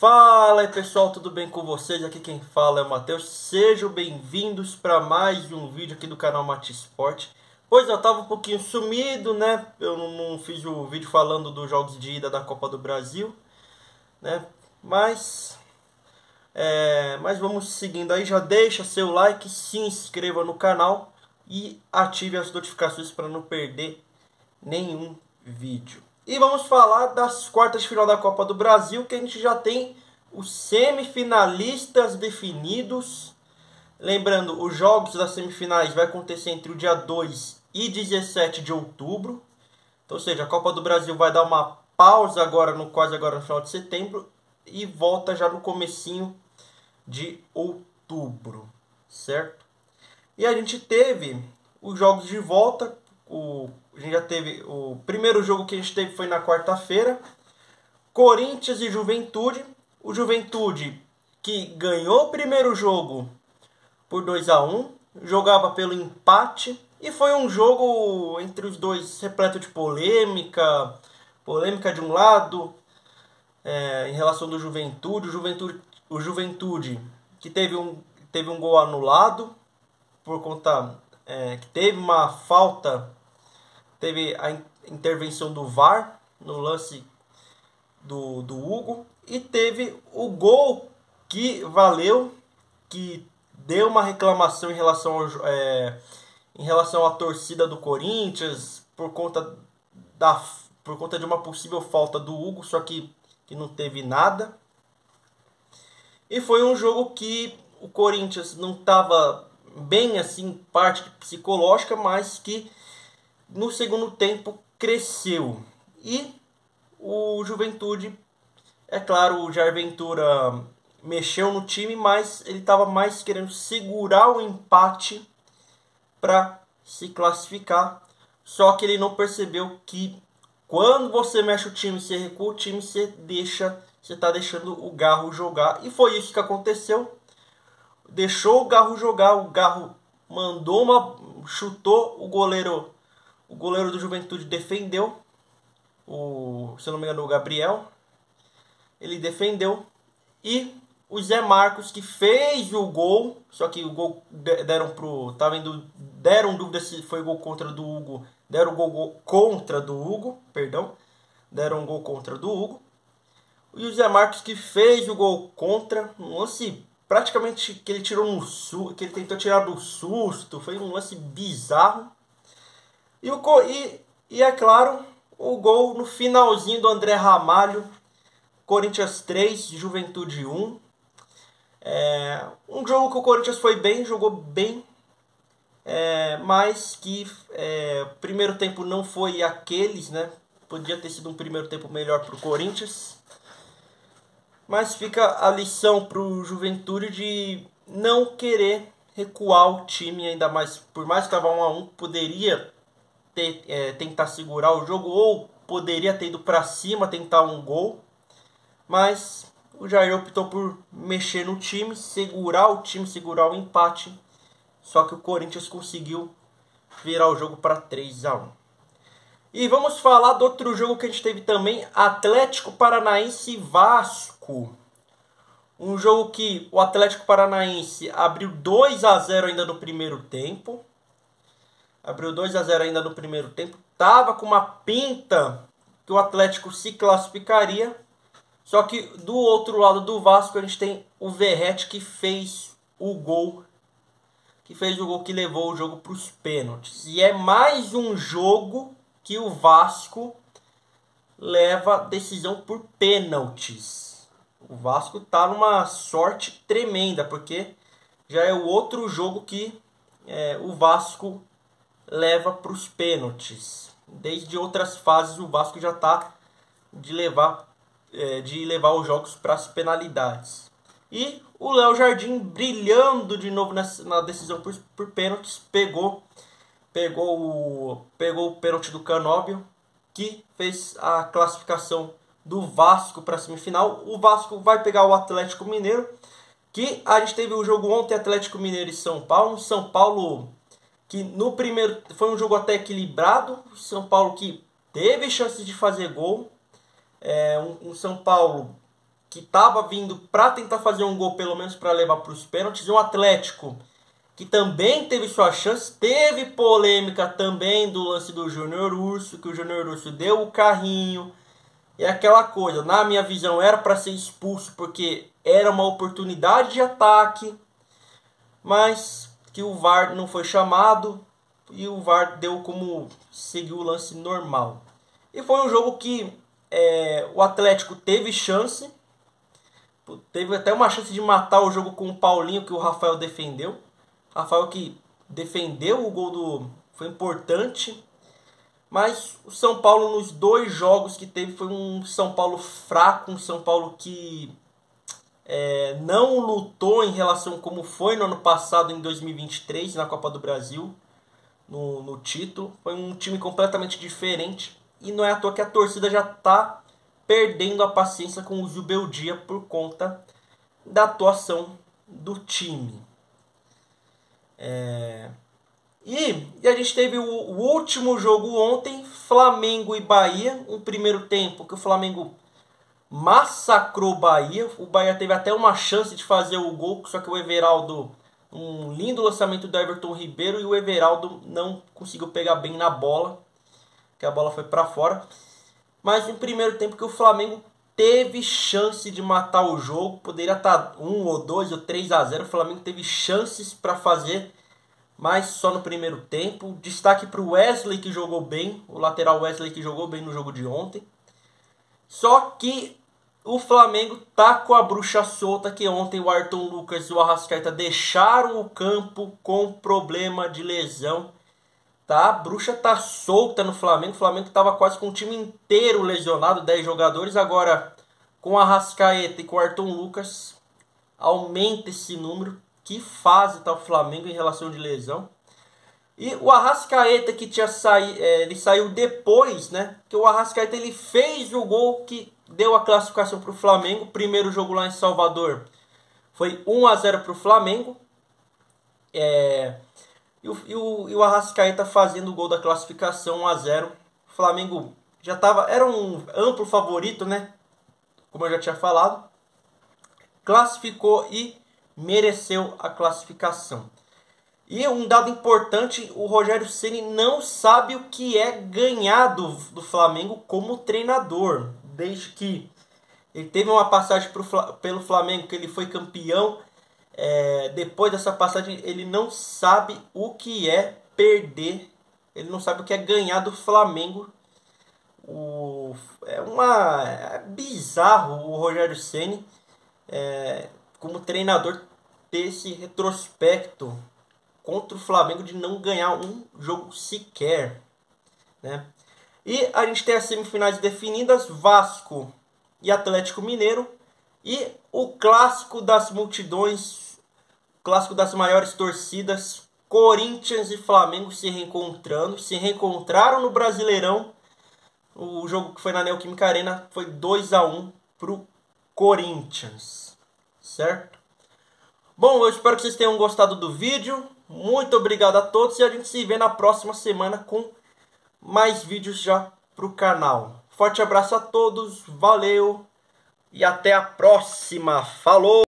Fala aí pessoal, tudo bem com vocês? Aqui quem fala é o Matheus. Sejam bem-vindos para mais um vídeo aqui do canal Mate Esporte. Pois eu tava um pouquinho sumido, né? Eu não fiz o vídeo falando dos jogos de ida da Copa do Brasil, né? Mas vamos seguindo aí. Já deixa seu like, se inscreva no canal e ative as notificações para não perder nenhum vídeo. E vamos falar das quartas de final da Copa do Brasil, que a gente já tem os semifinalistas definidos. Lembrando, os jogos das semifinais vai acontecer entre o dia 2 e 17 de outubro. Então, ou seja, a Copa do Brasil vai dar uma pausa agora quase agora no final de setembro e volta já no comecinho de outubro, certo? E a gente teve os jogos de volta. A gente já teve o primeiro jogo que a gente teve foi na quarta-feira, Corinthians e Juventude. O Juventude que ganhou o primeiro jogo por 2-1, jogava pelo empate e foi um jogo entre os dois repleto de polêmica de um lado em relação do Juventude, o Juventude que teve um gol anulado por conta que teve uma falta. Teve a intervenção do VAR no lance do Hugo. E teve o gol que valeu, que deu uma reclamação em relação à torcida do Corinthians por conta de uma possível falta do Hugo, só que não teve nada. E foi um jogo que o Corinthians não estava bem assim, parte psicológica, mas que no segundo tempo cresceu. E o Juventude, é claro, o Jair Ventura mexeu no time, mas ele estava mais querendo segurar o empate para se classificar. Só que ele não percebeu que quando você mexe o time, você recua o time, você está deixando o Garro jogar. E foi isso que aconteceu. Deixou o Garro jogar, o Garro chutou, o goleiro do Juventude defendeu, se eu não me engano, o Gabriel. Ele defendeu. E o Zé Marcos, que fez o gol, só que o gol deram dúvida se foi gol contra do Hugo. Deram gol contra do Hugo, perdão. Deram um gol contra do Hugo. E o Zé Marcos que fez o gol contra, um lance praticamente que ele tirou que ele tentou tirar do susto, foi um lance bizarro. E é claro, o gol no finalzinho do André Ramalho, Corinthians 3, Juventude 1. Um jogo que o Corinthians foi bem, jogou bem, mas que primeiro tempo não foi aqueles, né? Podia ter sido um primeiro tempo melhor para o Corinthians. Mas fica a lição para o Juventude de não querer recuar o time, ainda mais, por mais que estava 1-1, poderia tentar segurar o jogo, ou poderia ter ido para cima, tentar um gol, mas o Jair optou por mexer no time, segurar o empate, só que o Corinthians conseguiu virar o jogo para 3-1. E vamos falar do outro jogo que a gente teve também, Atlético Paranaense e Vasco. Um jogo que o Atlético Paranaense abriu 2-0 ainda no primeiro tempo. Tava com uma pinta que o Atlético se classificaria. Só que do outro lado do Vasco a gente tem o Verratti que fez o gol. Que levou o jogo para os pênaltis. E é mais um jogo que o Vasco leva decisão por pênaltis. O Vasco tá numa sorte tremenda, porque já é o outro jogo que o Vasco leva para os pênaltis. Desde outras fases o Vasco já está de levar os jogos para as penalidades. E o Léo Jardim brilhando de novo na decisão por pênaltis, pegou o pênalti do Canóbio, que fez a classificação do Vasco para a semifinal. O Vasco vai pegar o Atlético Mineiro, que a gente teve o jogo ontem, Atlético Mineiro e São Paulo. São Paulo que no primeiro foi um jogo até equilibrado. São Paulo que teve chance de fazer gol. Um São Paulo que estava vindo para tentar fazer um gol, pelo menos para levar para os pênaltis, e um Atlético que também teve sua chance, teve polêmica também do lance do Júnior Urso, que o Júnior Urso deu o carrinho, é aquela coisa, na minha visão era para ser expulso porque era uma oportunidade de ataque, mas que o VAR não foi chamado e o VAR deu como seguir o lance normal. E foi um jogo que o Atlético teve chance, teve até uma chance de matar o jogo com o Paulinho, que o Rafael defendeu. Rafael que defendeu o gol foi importante. Mas o São Paulo nos 2 jogos que teve foi um São Paulo fraco, um São Paulo que não lutou em relação como foi no ano passado, em 2023, na Copa do Brasil, no título. Foi um time completamente diferente e não é à toa que a torcida já está perdendo a paciência com o Zubeldia por conta da atuação do time. E a gente teve o último jogo ontem, Flamengo e Bahia, um primeiro tempo que o Flamengo massacrou o Bahia. O Bahia teve até uma chance de fazer o gol, só que o Everaldo, um lindo lançamento do Everton Ribeiro, e o Everaldo não conseguiu pegar bem na bola, que a bola foi para fora. Mas no primeiro tempo que o Flamengo teve chance de matar o jogo, poderia estar 1 ou 2 ou 3-0, o Flamengo teve chances para fazer, mas só no primeiro tempo. Destaque para o Wesley, que jogou bem, o lateral Wesley, que jogou bem no jogo de ontem. Só que o Flamengo tá com a bruxa solta, que ontem o Ayrton Lucas e o Arrascaeta deixaram o campo com problema de lesão. Tá? A bruxa tá solta no Flamengo. O Flamengo estava quase com o time inteiro lesionado, 10 jogadores. Agora, com o Arrascaeta e com o Ayrton Lucas, aumenta esse número. Que fase está o Flamengo em relação de lesão. E o Arrascaeta, que tinha ele saiu depois, né? Que o Arrascaeta ele fez o gol que deu a classificação para o Flamengo. Primeiro jogo lá em Salvador foi 1-0 para o Flamengo. E o Arrascaeta fazendo o gol da classificação 1-0. O Flamengo já era um amplo favorito, né? Como eu já tinha falado. Classificou e mereceu a classificação. E um dado importante, o Rogério Ceni não sabe o que é ganhar do Flamengo como treinador. Desde que ele teve uma passagem pelo Flamengo, que ele foi campeão. Depois dessa passagem, ele não sabe o que é perder. Ele não sabe o que é ganhar do Flamengo. É bizarro o Rogério Ceni, como treinador, ter esse retrospecto contra o Flamengo de não ganhar um jogo sequer, né? E a gente tem as semifinais definidas, Vasco e Atlético Mineiro, e o clássico das multidões, clássico das maiores torcidas, Corinthians e Flamengo se reencontraram no Brasileirão. O jogo que foi na Neoquímica Arena foi 2-1 pro Corinthians, certo? Bom, eu espero que vocês tenham gostado do vídeo. Muito obrigado a todos e a gente se vê na próxima semana com mais vídeos já pro canal. Forte abraço a todos, valeu e até a próxima. Falou!